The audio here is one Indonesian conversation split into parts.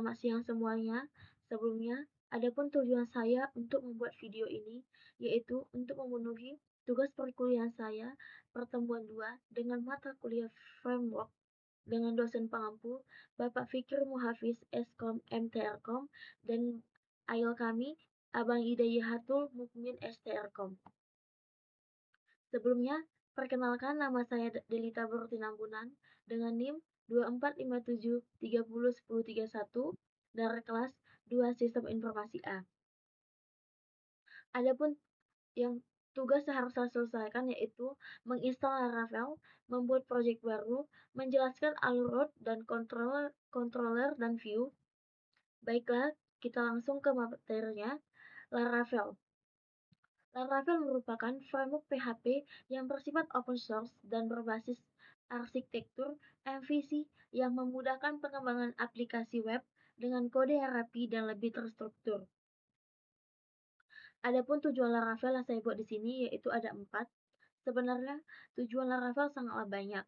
Selamat siang semuanya. Sebelumnya, adapun tujuan saya untuk membuat video ini yaitu untuk memenuhi tugas perkuliahan saya pertemuan 2 dengan mata kuliah Framework dengan dosen pengampu Bapak Fikri Muhafiz Eskom MTRkom dan ayol kami Abang Hidayatul Mukmin STRkom. Sebelumnya, perkenalkan nama saya Delita Bortinambunan dengan NIM 2457301031 dari kelas 2 Sistem Informasi A. Adapun yang tugas yang harus saya selesaikan yaitu menginstal Laravel, membuat proyek baru, menjelaskan alur root dan controller dan view. Baiklah, kita langsung ke materinya. Laravel. Laravel merupakan framework PHP yang bersifat open source dan berbasis arsitektur MVC yang memudahkan pengembangan aplikasi web dengan kode yang rapi dan lebih terstruktur. Adapun tujuan Laravel yang saya buat di sini yaitu ada 4. Sebenarnya tujuan Laravel sangatlah banyak,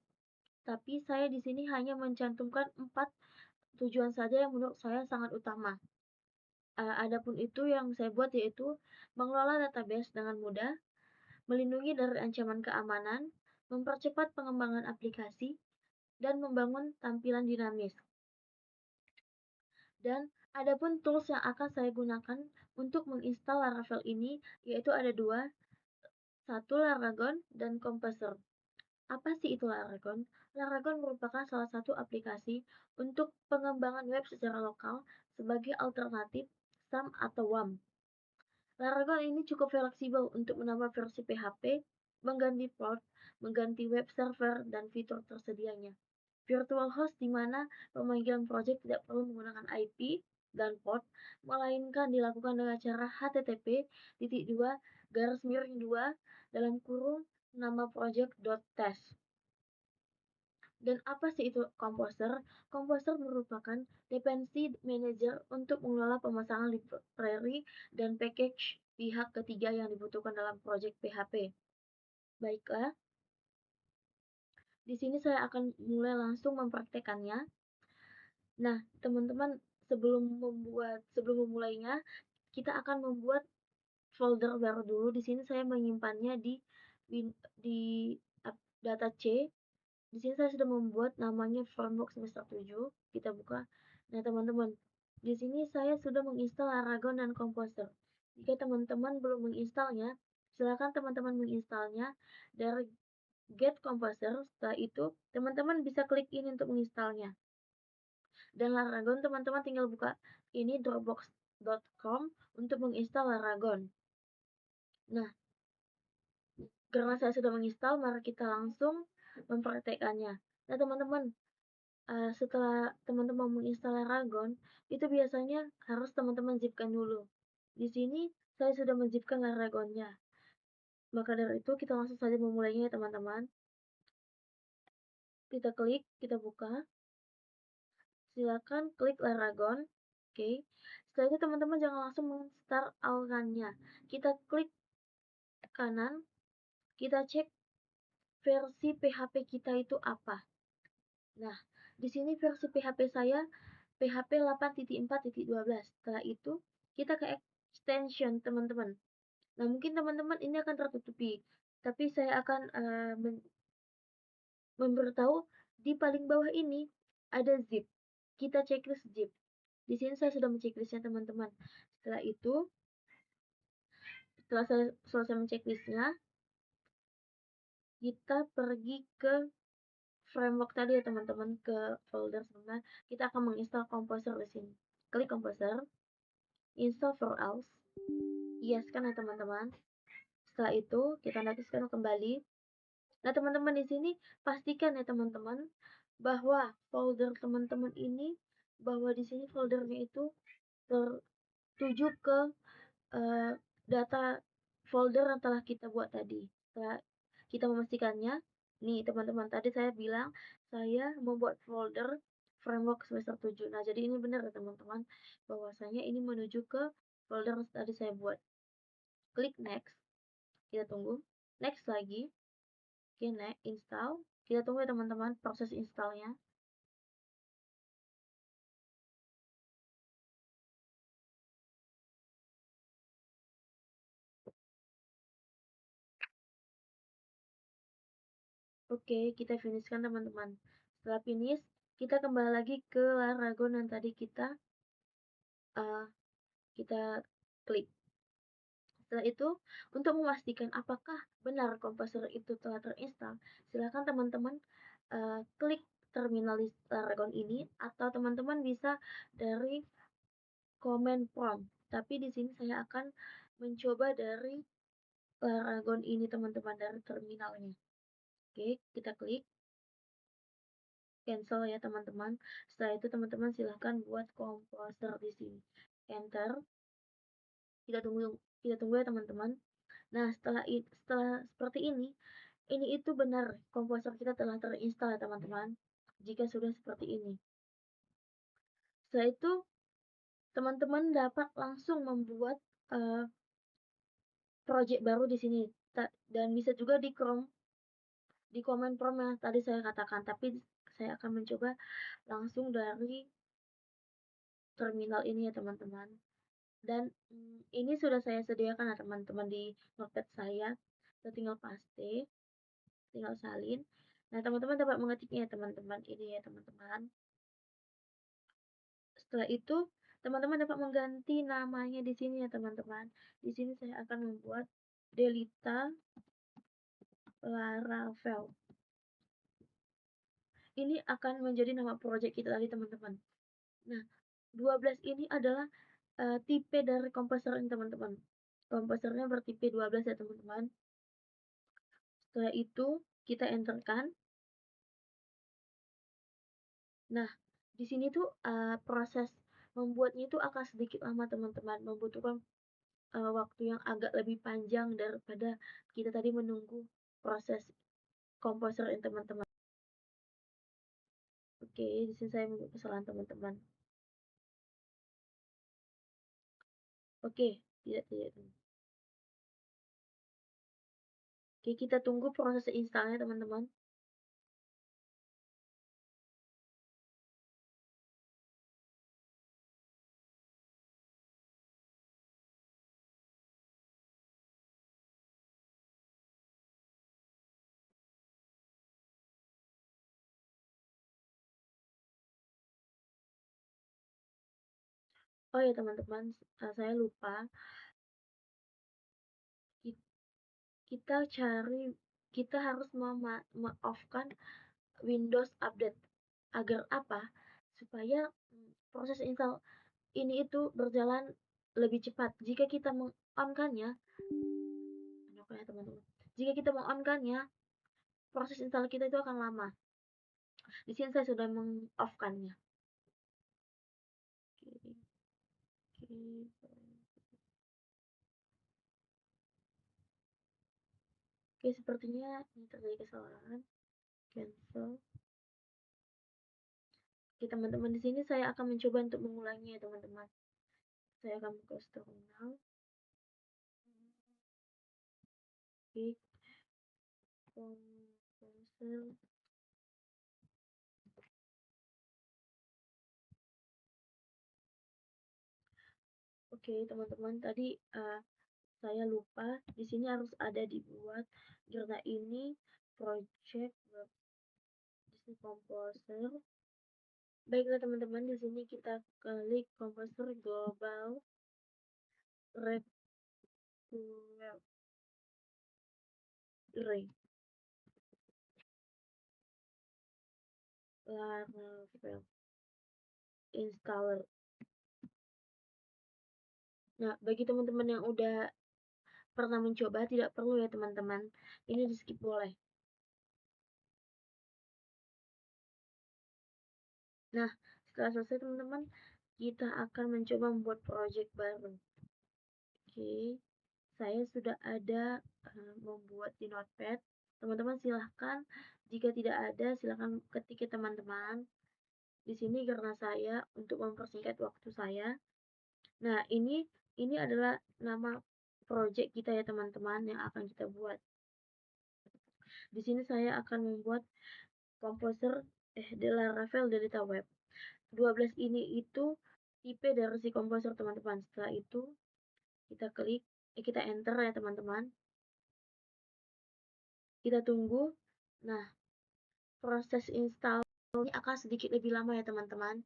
tapi saya di sini hanya mencantumkan 4 tujuan saja yang menurut saya sangat utama. Adapun itu yang saya buat yaitu mengelola database dengan mudah, melindungi dari ancaman keamanan, mempercepat pengembangan aplikasi, dan membangun tampilan dinamis. Dan adapun tools yang akan saya gunakan untuk menginstal Laravel ini yaitu ada 2, satu Laragon dan Composer. Apa sih itu Laragon? Laragon merupakan salah satu aplikasi untuk pengembangan web secara lokal sebagai alternatif SAM atau WAM. Laragon ini cukup fleksibel untuk menambah versi PHP, mengganti port, mengganti web server, dan fitur tersedianya. Virtual host di mana pemanggilan project tidak perlu menggunakan IP dan port, melainkan dilakukan dengan cara http://2 dalam kurung nama project.test. Dan apa sih itu Composer? Composer merupakan dependency manager untuk mengelola pemasangan library dan package pihak ketiga yang dibutuhkan dalam project PHP. Baiklah, di sini saya akan mulai langsung mempraktekannya. Nah, teman-teman, sebelum memulainya, kita akan membuat folder baru dulu. Di sini saya menyimpannya di data C. Di sini saya sudah membuat namanya framework semester 7. Kita buka. Nah, teman-teman, di sini saya sudah menginstal Laragon dan Composer. Jika teman-teman belum menginstalnya, silakan teman-teman menginstalnya dari Get Composer. Setelah itu, teman-teman bisa klik ini untuk menginstalnya. Dan Laragon, teman-teman tinggal buka ini dropbox.com untuk menginstal Laragon. Nah, karena saya sudah menginstal, mari kita langsung mempraktekannya. Nah, teman-teman, setelah teman-teman menginstal Laragon, itu biasanya harus teman-teman zipkan dulu. Di sini saya sudah menzipkan Laragonnya. Maka dari itu kita langsung saja memulainya ya teman-teman. Kita klik, kita buka. Silakan klik Laragon. Oke. Setelah itu teman-teman jangan langsung men-start awalannya. Kita klik kanan, kita cek versi PHP kita itu apa. Nah, di sini versi PHP saya PHP 8.4.12. Setelah itu, kita ke extension, teman-teman. Nah, mungkin teman-teman ini akan tertutupi, tapi saya akan memberitahu di paling bawah ini ada zip. Kita checklist zip. Di sini saya sudah menceklisnya, teman-teman. Setelah itu, setelah saya selesai menceklisnya, kita pergi ke framework tadi ya teman-teman, ke folder sebentar. Kita akan menginstal Composer di sini. Klik Composer, install for else. Yes kan ya teman-teman. Setelah itu kita noticekan kembali. Nah teman-teman di sini pastikan ya teman-teman bahwa folder teman-teman ini bahwa di sini foldernya itu tertuju ke data folder yang telah kita buat tadi. Setelah kita memastikannya, nih teman-teman tadi saya bilang saya membuat folder framework semester 7. Nah, jadi ini benar ya teman-teman bahwasanya ini menuju ke folder yang tadi saya buat. Klik next. Kita tunggu. Next lagi. Oke, next install. Kita tunggu ya teman-teman proses installnya. Oke, kita finishkan teman-teman. Setelah finish, kita kembali lagi ke Laragon yang tadi uh, kita klik. Setelah itu, untuk memastikan apakah benar komposer itu telah terinstall, silakan teman-teman klik terminal Laragon ini, atau teman-teman bisa dari command prompt. Tapi di sini saya akan mencoba dari Laragon ini teman-teman, dari terminalnya. Oke, kita klik cancel ya teman-teman. Setelah itu teman-teman silahkan buat komposer di sini. Enter. Kita tunggu ya teman-teman. Nah, setelah seperti ini itu benar komposer kita telah terinstall ya teman-teman. Jika sudah seperti ini. Setelah itu teman-teman dapat langsung membuat project baru di sini, dan bisa juga di Chrome, di command prompt yang tadi saya katakan, tapi saya akan mencoba langsung dari terminal ini ya teman-teman. Dan ini sudah saya sediakan ya teman-teman di notepad saya. Kita tinggal paste, tinggal salin. Nah, teman-teman dapat mengetiknya ya teman-teman, ini ya teman-teman. Setelah itu teman-teman dapat mengganti namanya di sini ya teman-teman. Di sini saya akan membuat Delita Laravel. Ini akan menjadi nama project kita tadi teman-teman. Nah, 12 ini adalah tipe dari komposer ini teman-teman. Komposernya bertipe 12 ya teman-teman. Setelah itu kita enterkan. Nah, di sini tuh proses membuatnya itu akan sedikit lama teman-teman, membutuhkan waktu yang agak lebih panjang daripada kita tadi menunggu proses komposer ini teman-teman. Oke, di sini saya membuat kesalahan teman-teman. Oke, tidak. Oke, kita tunggu proses installnya teman-teman. Oh ya teman-teman, saya lupa. Kita kita harus off-kan Windows Update. Agar apa? Supaya proses install ini itu berjalan lebih cepat. Jika kita meng-on-kannya, teman-teman. Jika kita meng-on-kannya, proses install kita itu akan lama. Di sini saya sudah meng-off-kannya. Oke, sepertinya ini terjadi kesalahan. Cancel. Oke, teman-teman, di sini saya akan mencoba untuk mengulanginya, teman-teman. Saya akan buka terminal. Oke, komposer. Oke, teman-teman, tadi saya lupa. Di sini harus ada dibuat karena ini project Disney Composer. Baiklah teman-teman, di sini kita klik Composer Global Regulatory Laravel Installer. Nah, bagi teman-teman yang udah pernah mencoba, tidak perlu ya teman-teman. Ini di skip boleh. Nah, setelah selesai teman-teman, kita akan mencoba membuat project baru. Oke, saya sudah ada membuat di notepad. Teman-teman silahkan, jika tidak ada silahkan ketik ya teman-teman. Di sini karena saya untuk mempersingkat waktu saya. Nah, ini adalah nama project kita ya teman-teman yang akan kita buat. Di sini saya akan membuat komposer di Laravel Delta Web. 12 ini itu tipe dari si komposer teman-teman. Setelah itu kita klik, kita enter ya teman-teman. Kita tunggu. Nah, proses install ini akan sedikit lebih lama ya teman-teman.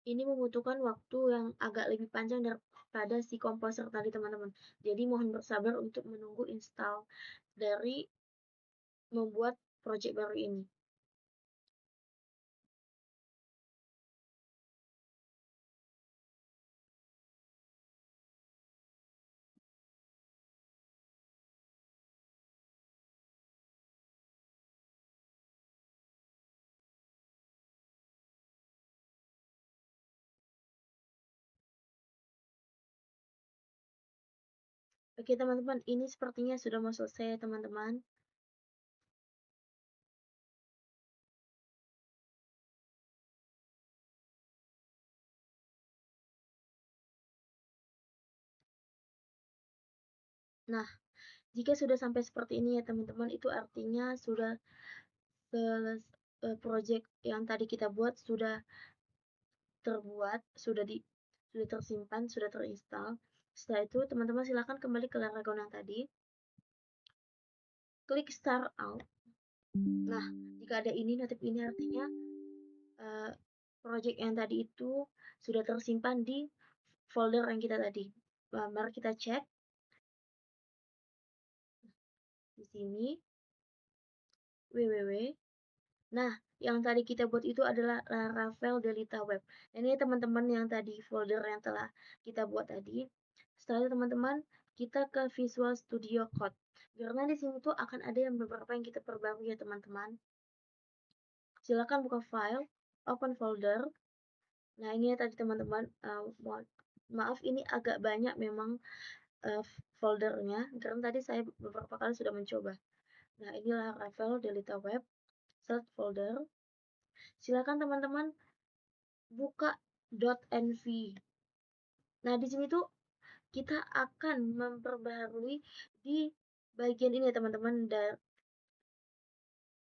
Ini membutuhkan waktu yang agak lebih panjang daripada si komposer tadi teman-teman. Jadi mohon bersabar untuk menunggu install dari membuat project baru ini. Oke teman-teman, ini sepertinya sudah mau selesai teman-teman. Nah, jika sudah sampai seperti ini ya teman-teman, itu artinya sudah project yang tadi kita buat sudah terbuat, sudah tersimpan, sudah terinstall. Setelah itu teman-teman silahkan kembali ke Laragon yang tadi. Klik start out. Nah, jika ada ini notif ini artinya project yang tadi itu sudah tersimpan di folder yang kita tadi. Mari kita cek di sini www. Nah, yang tadi kita buat itu adalah Laravel Delta Web. Ini teman-teman yang tadi folder yang telah kita buat tadi. Setelah itu teman-teman kita ke Visual Studio Code. Karena di sini tuh akan ada yang beberapa yang kita perbarui ya teman-teman. Silakan buka file, open folder. Nah, ini ya tadi teman-teman, maaf ini agak banyak memang foldernya, karena tadi saya beberapa kali sudah mencoba. Nah, inilah Laravel Delta Web, start folder. Silakan teman-teman buka .env. Nah, di sini tuh kita akan memperbaharui di bagian ini ya teman-teman,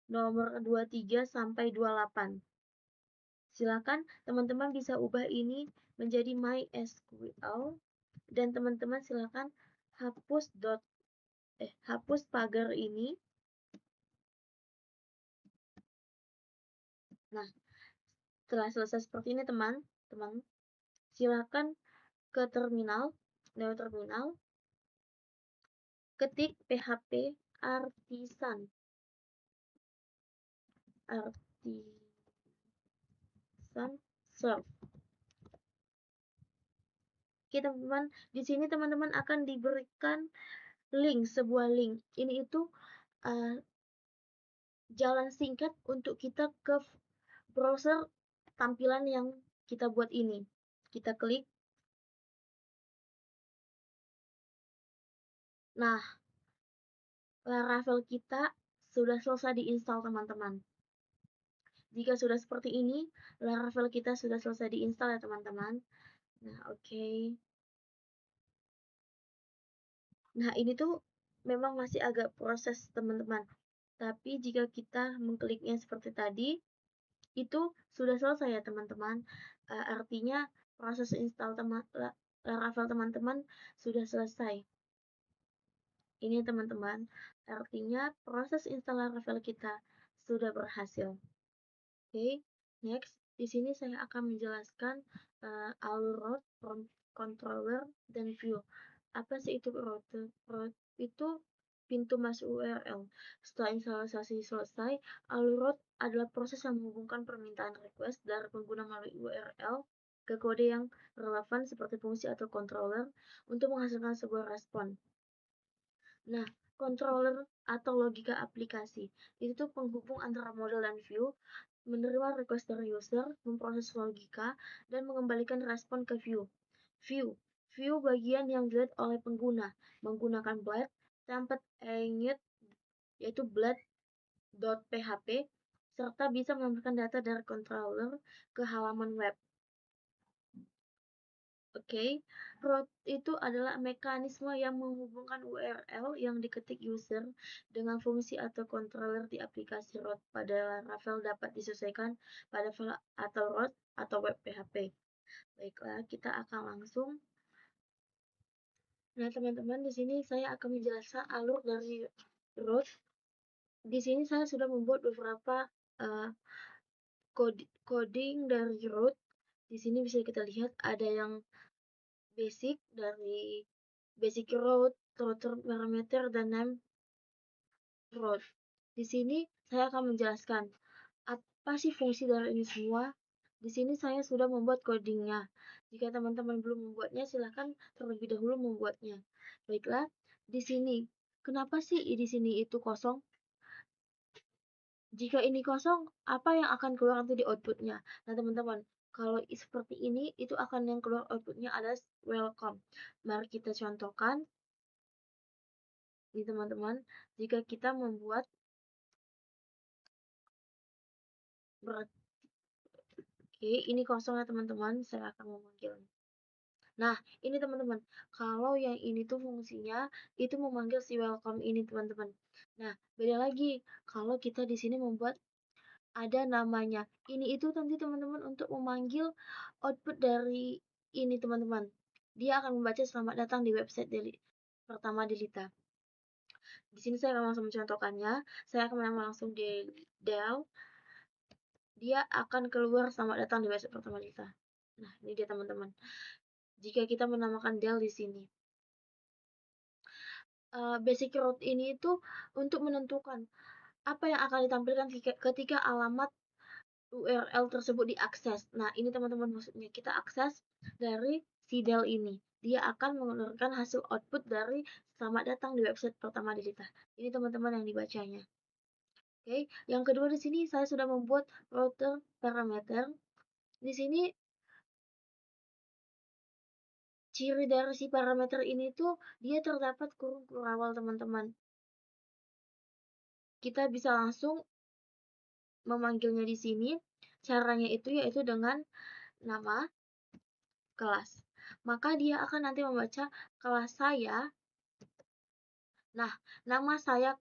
nomor 23 sampai 28. Silakan teman-teman bisa ubah ini menjadi MySQL dan teman-teman silakan hapus pagar ini. Nah, setelah selesai seperti ini teman-teman, silakan ke terminal, lewat terminal, ketik php artisan serve. Oke teman-teman, di sini teman-teman akan diberikan sebuah link. Ini itu jalan singkat untuk kita ke browser tampilan yang kita buat ini. Kita klik. Nah, Laravel kita sudah selesai diinstal teman-teman. Jika sudah seperti ini, Laravel kita sudah selesai diinstal ya teman-teman. Nah, oke. Nah, ini tuh memang masih agak proses teman-teman. Tapi jika kita mengkliknya seperti tadi, itu sudah selesai ya teman-teman. Artinya proses install Laravel teman-teman sudah selesai. Ini teman-teman, artinya proses install Laravel kita sudah berhasil. Oke, next. Di sini saya akan menjelaskan alur route, controller, dan view. Apa sih itu route? Route itu pintu masuk URL. Setelah instalasi selesai, alur route adalah proses yang menghubungkan permintaan request dari pengguna melalui URL ke kode yang relevan seperti fungsi atau controller untuk menghasilkan sebuah respon. Nah, controller atau logika aplikasi itu tuh penghubung antara model dan view, menerima request dari user, memproses logika, dan mengembalikan respon ke view. View bagian yang dilihat oleh pengguna menggunakan Blade, template init yaitu blade.php, serta bisa menambahkan data dari controller ke halaman web. Oke, route itu adalah mekanisme yang menghubungkan URL yang diketik user dengan fungsi atau controller di aplikasi route pada Laravel dapat disesuaikan pada file atau route atau web PHP. Baiklah, kita akan langsung. Nah, teman-teman, di sini saya akan menjelaskan alur dari root. Di sini saya sudah membuat beberapa uh, coding dari root. Di sini bisa kita lihat ada yang basic dari basic root, router parameter, dan name root. Di sini saya akan menjelaskan apa sih fungsi dari ini semua. Di sini saya sudah membuat codingnya. Jika teman-teman belum membuatnya, silahkan terlebih dahulu membuatnya. Baiklah, di sini. Kenapa sih di sini itu kosong? Jika ini kosong, apa yang akan keluar nanti di outputnya? Nah, teman-teman, kalau seperti ini, itu akan yang keluar outputnya adalah welcome. Mari kita contohkan. Nih, teman-teman, jika kita membuat Oke, ini kosong ya teman-teman, saya akan memanggilnya. Nah, ini teman-teman, kalau yang ini tuh fungsinya itu memanggil si welcome ini teman-teman. Nah, beda lagi kalau kita di sini membuat ada namanya. Ini itu nanti teman-teman untuk memanggil output dari ini teman-teman. Dia akan membaca selamat datang di website pertama Delita. Di sini saya akan langsung mencontohkannya. Saya akan langsung di del. Dia akan keluar selamat datang di website pertama Delita. Nah, ini dia teman-teman. Jika kita menamakan del di sini. Basic root ini itu untuk menentukan apa yang akan ditampilkan ketika alamat URL tersebut diakses. Nah, ini teman-teman maksudnya kita akses dari si del ini. Dia akan mengeluarkan hasil output dari selamat datang di website pertama Delita. Ini teman-teman yang dibacanya. Oke, yang kedua di sini saya sudah membuat router parameter. Di sini ciri dari si parameter ini tuh dia terdapat kurung kurawal teman-teman. Kita bisa langsung memanggilnya di sini. Caranya itu yaitu dengan nama kelas. Maka dia akan nanti membaca kelas saya. Nah, nama saya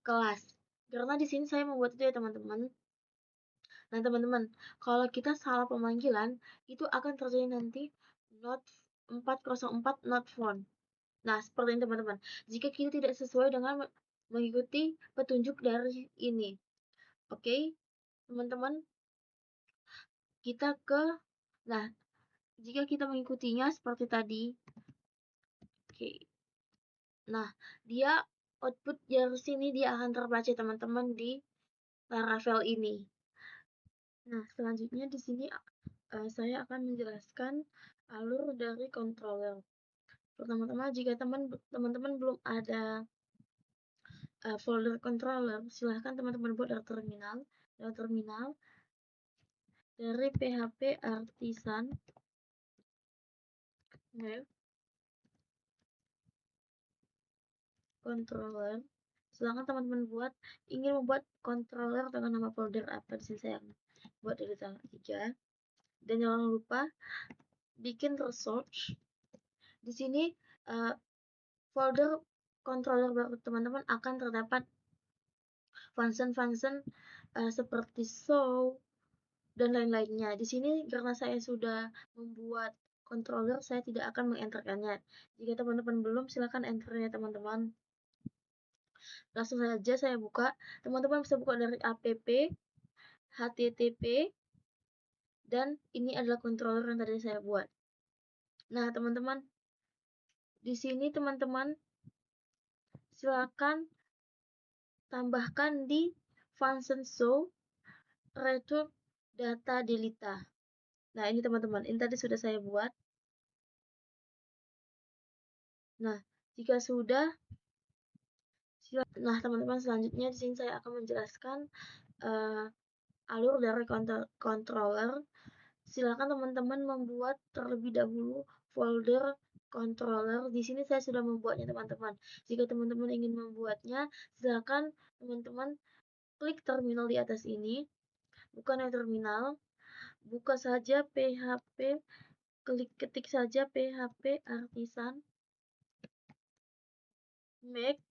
kelas. Karena di sini saya membuat itu ya teman-teman. Nah, teman-teman, kalau kita salah pemanggilan, itu akan terjadi nanti not 404 not found. Nah, seperti ini teman-teman. Jika kita tidak sesuai dengan mengikuti petunjuk dari ini. Oke, teman-teman, kita ke nah, jika kita mengikutinya seperti tadi. Oke. Nah, dia output dari sini dia akan terbaca teman-teman di Laravel ini. Nah, selanjutnya di sini saya akan menjelaskan alur dari controller. Pertama-tama jika teman-teman belum ada folder controller, silahkan teman-teman buat dari terminal. Dari terminal dari php artisan web controller. Silahkan teman-teman ingin membuat controller dengan nama folder apa. Di sini saya buat dari tanggal 3. Dan jangan lupa bikin resource. Di sini folder controller baru teman-teman akan terdapat function-function seperti show dan lain-lainnya. Di sini karena saya sudah membuat controller, saya tidak akan mengenterkannya. Jika teman-teman belum, silakan enter ya teman-teman. Langsung saja saya buka. Teman-teman bisa buka dari app, http, dan ini adalah controller yang tadi saya buat. Nah, teman-teman, di sini teman-teman silakan tambahkan di function show return data Delita. Nah, ini teman-teman, ini tadi sudah saya buat. Nah, jika sudah, nah teman-teman selanjutnya di sini saya akan menjelaskan alur dari controller. Silakan teman-teman membuat terlebih dahulu folder controller. Di sini saya sudah membuatnya teman-teman. Jika teman-teman ingin membuatnya, silakan teman-teman klik terminal di atas ini. Bukan yang terminal, buka saja PHP, ketik saja PHP artisan make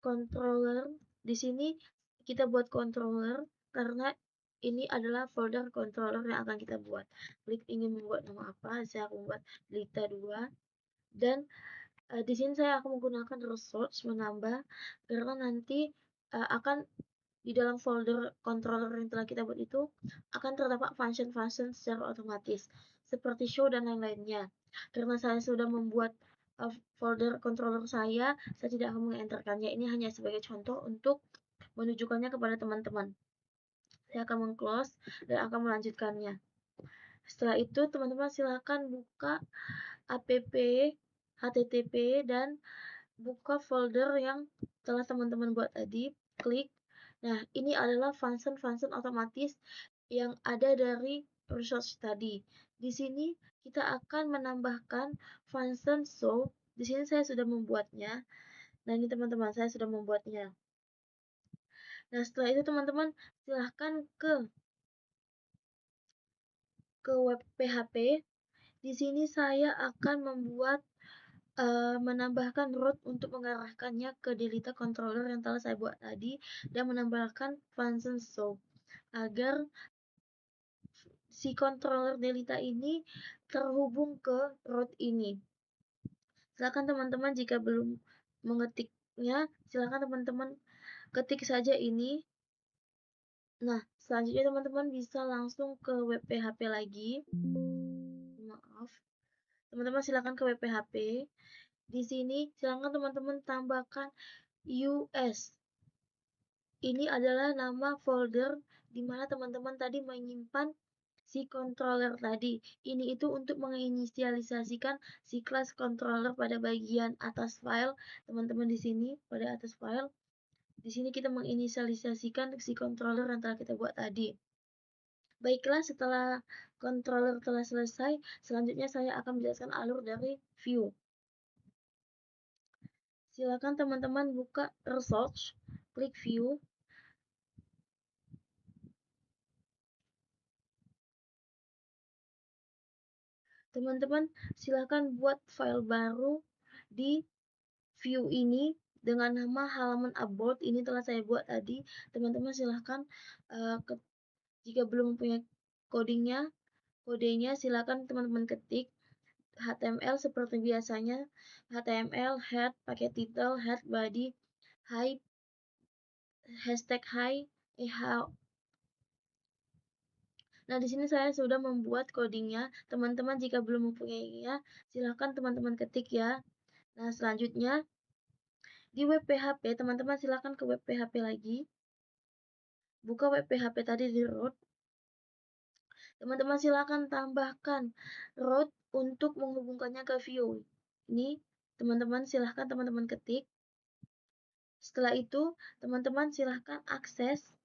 controller. Di sini kita buat controller karena ini adalah folder controller yang akan kita buat. Klik ingin membuat nama apa, saya akan membuat Lita 2 dan di sini saya akan menggunakan resource menambah karena nanti akan di dalam folder controller yang telah kita buat itu akan terdapat function-function secara otomatis seperti show dan lain-lainnya. Karena saya sudah membuat folder controller saya tidak akan mengenterkannya. Ini hanya sebagai contoh untuk menunjukkannya kepada teman-teman. Saya akan meng-close dan akan melanjutkannya. Setelah itu teman-teman silahkan buka app, http, dan buka folder yang telah teman-teman buat tadi, klik. Nah, ini adalah function-function otomatis yang ada dari resource tadi. Di sini kita akan menambahkan function show. Di sini saya sudah membuatnya. Nah, ini teman-teman, saya sudah membuatnya. Nah, setelah itu teman-teman silahkan ke web PHP. Di sini saya akan menambahkan route untuk mengarahkannya ke delete controller yang telah saya buat tadi dan menambahkan function show agar si controller delete ini terhubung ke route ini. Silakan teman-teman jika belum mengetiknya, silakan teman-teman ketik saja ini. Nah, selanjutnya teman-teman bisa langsung ke web PHP lagi. Maaf. Teman-teman silakan ke web PHP. Di sini silakan teman-teman tambahkan US. Ini adalah nama folder di mana teman-teman tadi menyimpan si controller tadi. Ini itu untuk menginisialisasikan si kelas controller pada bagian atas file. Teman-teman di sini pada atas file. Di sini kita menginisialisasikan si controller yang telah kita buat tadi. Baiklah, setelah controller telah selesai, selanjutnya saya akan menjelaskan alur dari view. Silakan teman-teman buka resource, klik view. Teman-teman silakan buat file baru di view ini dengan nama halaman about. Ini telah saya buat tadi. Teman-teman silahkan jika belum punya kodenya silakan teman-teman ketik HTML seperti biasanya. HTML head pakai title, head body, high, hashtag high, Nah, di sini saya sudah membuat codingnya. Teman-teman jika belum mempunyainya, silahkan teman-teman ketik ya. Nah, selanjutnya di web PHP, teman-teman silahkan ke web PHP lagi. Buka web PHP tadi di root. Teman-teman silahkan tambahkan root untuk menghubungkannya ke view. Ini teman-teman silahkan teman-teman ketik. Setelah itu, teman-teman silahkan akses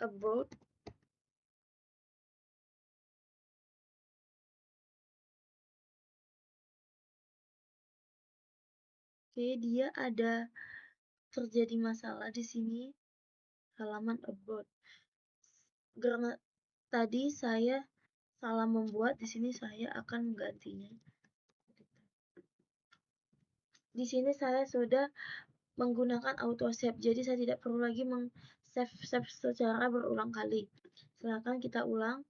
about. Oke, dia ada terjadi masalah di sini halaman about. Karena tadi saya salah membuat, di sini saya akan menggantinya. Di sini saya sudah menggunakan auto save, jadi saya tidak perlu lagi save secara berulang kali. Silakan kita ulang.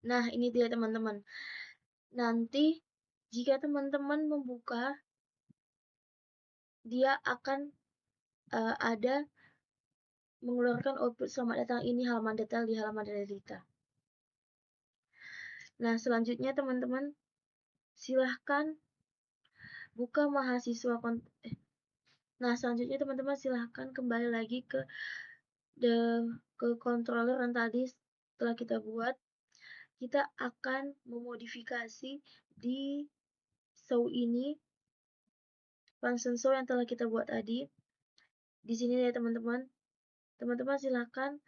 Nah, ini dia teman-teman. Nanti jika teman-teman membuka, dia akan ada mengeluarkan output selamat datang, ini halaman detail di halaman Delita. Nah, selanjutnya teman-teman silahkan buka mahasiswa Nah, selanjutnya teman-teman silahkan kembali lagi ke controller yang tadi setelah kita buat. Kita akan memodifikasi di show ini function show yang telah kita buat tadi. Di sini ya teman-teman. Teman-teman silakan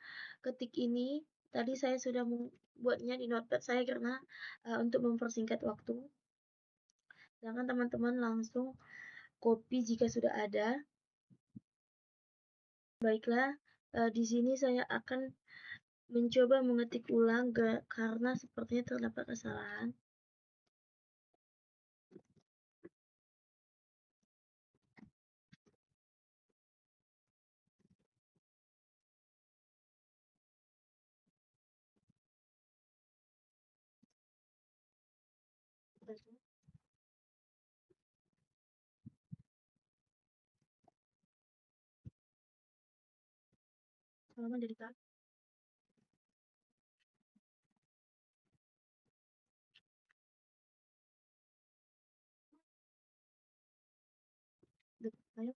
ketik ini. Tadi saya sudah membuatnya di notepad saya karena untuk mempersingkat waktu. Silakan teman-teman langsung copy jika sudah ada. Baiklah, di sini saya akan mencoba mengetik ulang karena sepertinya terdapat kesalahan. Halaman dari Kak. Ayo,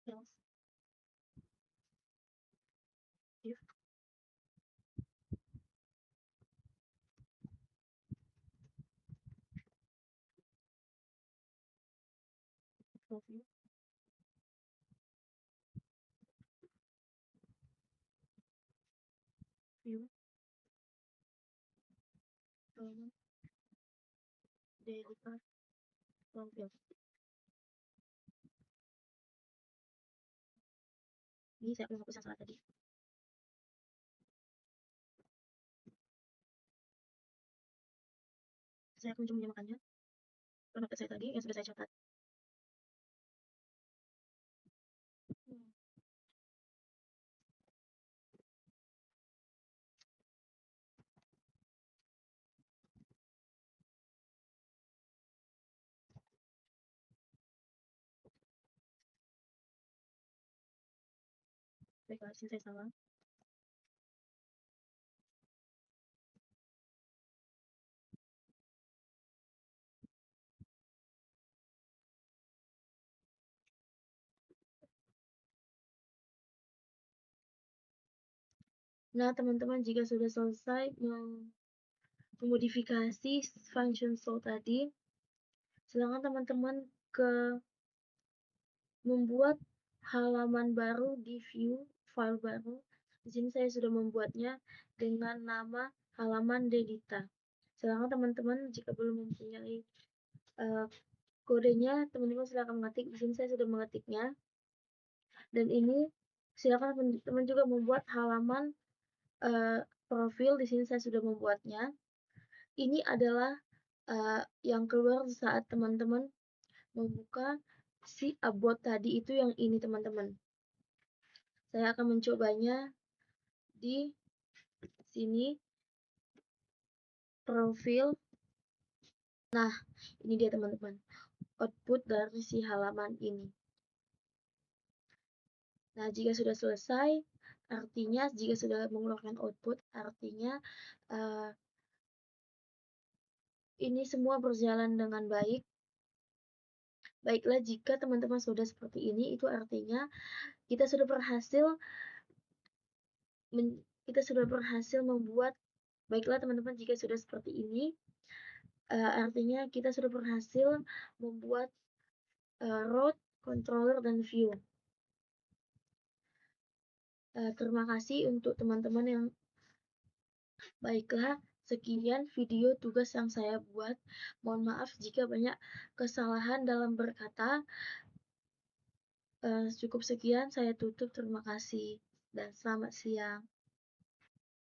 else, if, profile, view, halaman, dari Kak, profile. Ini saya menghapus yang salah tadi. Saya akan mencoba menyamakannya. Notepad saya tadi yang sudah saya catat. Baiklah, sini saya salah. Nah, teman-teman jika sudah selesai memodifikasi function show tadi, silakan teman-teman ke membuat halaman baru di view file baru. Di sini saya sudah membuatnya dengan nama halaman Dedita. Silakan teman-teman jika belum mempunyai kodenya, teman-teman silakan mengetik. Di sini saya sudah mengetiknya. Dan ini silakan teman-teman juga membuat halaman profil. Di sini saya sudah membuatnya. Ini adalah yang keluar saat teman-teman membuka si upload tadi itu yang ini teman-teman. Saya akan mencobanya di sini profil. Nah, ini dia teman-teman. Output dari si halaman ini. Nah, jika sudah selesai, artinya jika sudah mengeluarkan output, artinya ini semua berjalan dengan baik. Baiklah, jika teman-teman sudah seperti ini, itu artinya kita sudah berhasil membuat. Baiklah teman-teman, jika sudah seperti ini, artinya kita sudah berhasil membuat root, controller, dan view. Terima kasih untuk teman-teman yang baiklah. Sekian video tugas yang saya buat. Mohon maaf jika banyak kesalahan dalam berkata. Cukup sekian, saya tutup. Terima kasih dan selamat siang.